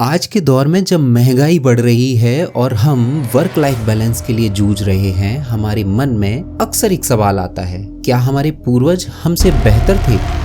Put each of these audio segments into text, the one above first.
आज के दौर में जब महंगाई बढ़ रही है और हम वर्क लाइफ बैलेंस के लिए जूझ रहे हैं, हमारे मन में अक्सर एक सवाल आता है, क्या हमारे पूर्वज हमसे बेहतर थे?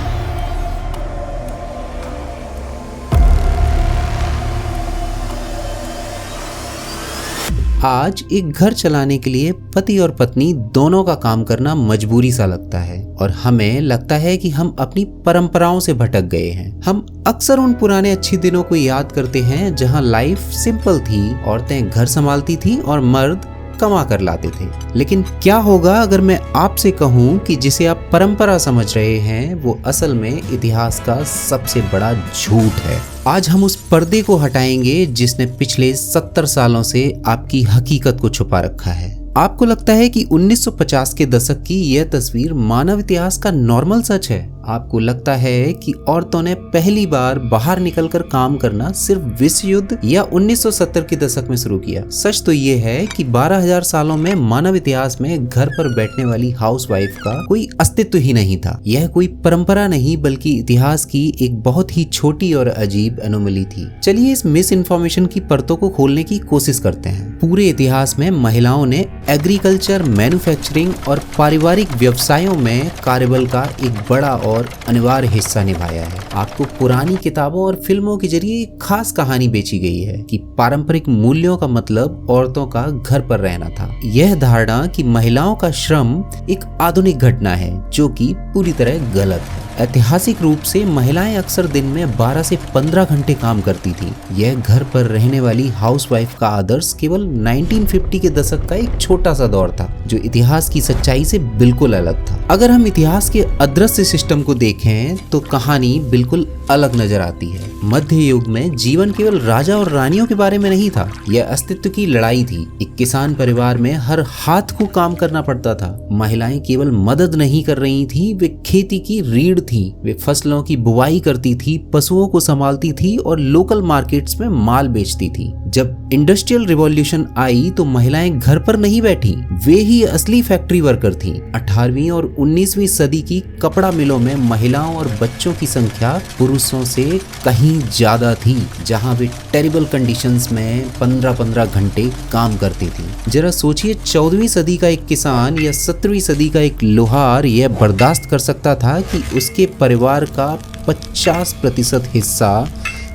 आज एक घर चलाने के लिए पति और पत्नी दोनों का काम करना मजबूरी सा लगता है और हमें लगता है कि हम अपनी परंपराओं से भटक गए हैं। हम अक्सर उन पुराने अच्छे दिनों को याद करते हैं जहां लाइफ सिंपल थी, औरतें घर संभालती थी और मर्द कमा कर लाते थे। लेकिन क्या होगा अगर मैं आपसे कहूं कि जिसे आप परंपरा समझ रहे हैं वो असल में इतिहास का सबसे बड़ा झूठ है। आज हम उस पर्दे को हटाएंगे जिसने पिछले 70 सालों से आपकी हकीकत को छुपा रखा है। आपको लगता है कि 1950 के दशक की यह तस्वीर मानव इतिहास का नॉर्मल सच है? आपको लगता है कि औरतों ने पहली बार बाहर निकलकर काम करना सिर्फ विश्व युद्ध या 1970 के दशक में शुरू किया? सच तो ये है कि 12,000 सालों में मानव इतिहास में घर पर बैठने वाली हाउसवाइफ का कोई अस्तित्व ही नहीं था। यह कोई परंपरा नहीं बल्कि इतिहास की एक बहुत ही छोटी और अजीब एनोमली थी। चलिए इस मिस इन्फॉर्मेशन की परतों को खोलने की कोशिश करते हैं। पूरे इतिहास में महिलाओं ने एग्रीकल्चर, मैन्युफैक्चरिंग और पारिवारिक व्यवसायों में कार्यबल का एक बड़ा और अनिवार्य हिस्सा निभाया है। आपको पुरानी किताबों और फिल्मों के जरिए एक खास कहानी बेची गई है कि पारंपरिक मूल्यों का मतलब औरतों का घर पर रहना था। यह धारणा कि महिलाओं का श्रम एक आधुनिक घटना है जो कि पूरी तरह गलत है। ऐतिहासिक रूप से महिलाएं अक्सर दिन में 12 से 15 घंटे काम करती थी। यह घर पर रहने वाली हाउसवाइफ का आदर्श केवल 1950 के दशक का एक छोटा सा दौर था जो इतिहास की सच्चाई से बिल्कुल अलग था। अगर हम इतिहास के अदृश्य सिस्टम को देखें तो कहानी बिल्कुल अलग नजर आती है। मध्य युग में जीवन केवल राजा और रानियों के बारे में नहीं था, यह अस्तित्व की लड़ाई थी। एक किसान परिवार में हर हाथ को काम करना पड़ता था। महिलाएं केवल मदद नहीं कर रही थी, वे खेती की रीढ़ थी। वे फसलों की बुवाई करती थी, पशुओं को संभालती थी और लोकल मार्केट्स में माल बेचती थी। जब इंडस्ट्रियल रिवॉल्यूशन आई तो महिलाएं घर पर नहीं बैठी, वे ही असली फैक्ट्री वर्कर थीं। 18वीं और 19वीं सदी की कपड़ा मिलों में महिलाओं और बच्चों की संख्या पुरुषों से कहीं ज्यादा थी, जहां वे टेरिबल कंडीशंस में 15-15 घंटे काम करती थी। जरा सोचिए, 14वीं सदी का एक किसान या 17वीं सदी का एक लोहार यह बर्दाश्त कर सकता था कि उसके परिवार का 50% हिस्सा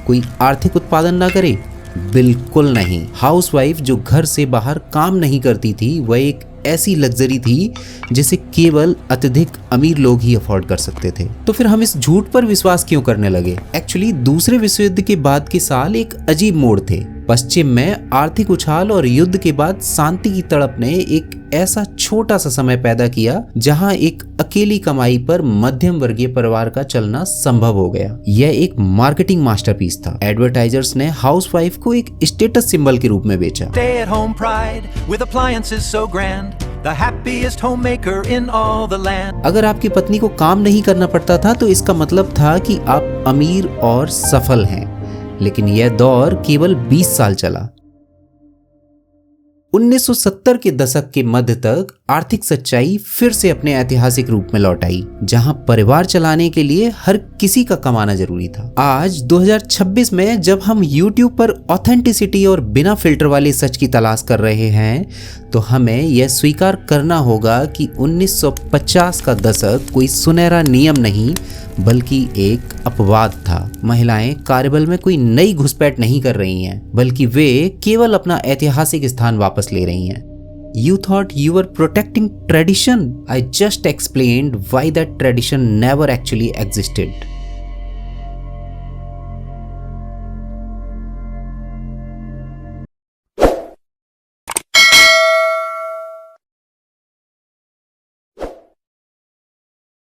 कोई आर्थिक उत्पादन ना करे? बिल्कुल नहीं। हाउसवाइफ जो घर से बाहर काम नहीं करती थी वह एक ऐसी लग्जरी थी जिसे केवल अत्यधिक अमीर लोग ही अफोर्ड कर सकते थे। तो फिर हम इस झूठ पर विश्वास क्यों करने लगे? एक्चुअली दूसरे विश्व युद्ध के बाद के साल एक अजीब मोड़ थे। पश्चिम में आर्थिक उछाल और युद्ध के बाद शांति की तड़प ने एक ऐसा छोटा सा समय पैदा किया जहां एक अकेली कमाई पर मध्यम वर्गीय परिवार का चलना संभव हो गया। यह एक मार्केटिंग मास्टरपीस था। एडवर्टाइजर्स ने हाउसवाइफ को एक स्टेटस सिंबल के रूप में बेचा। अगर आपकी पत्नी को काम नहीं करना पड़ता था तो इसका मतलब था कि आप अमीर और सफल हैं। लेकिन यह दौर केवल 20 साल चला। 1970 के दशक के मध्य तक आर्थिक सच्चाई फिर से अपने ऐतिहासिक रूप में लौट आई, जहां परिवार चलाने के लिए हर किसी का कमाना जरूरी था। आज 2026 में जब हम YouTube पर ऑथेंटिसिटी और बिना फिल्टर वाले सच की तलाश कर रहे हैं तो हमें यह स्वीकार करना होगा कि 1950 का दशक कोई सुनहरा नियम नहीं बल्कि एक अपवाद था। महिलाएं कार्यबल में कोई नई घुसपैठ नहीं कर रही हैं, बल्कि वे केवल अपना ऐतिहासिक स्थान वापस ले रही हैं। You thought you were protecting tradition? I just explained why that tradition never actually existed.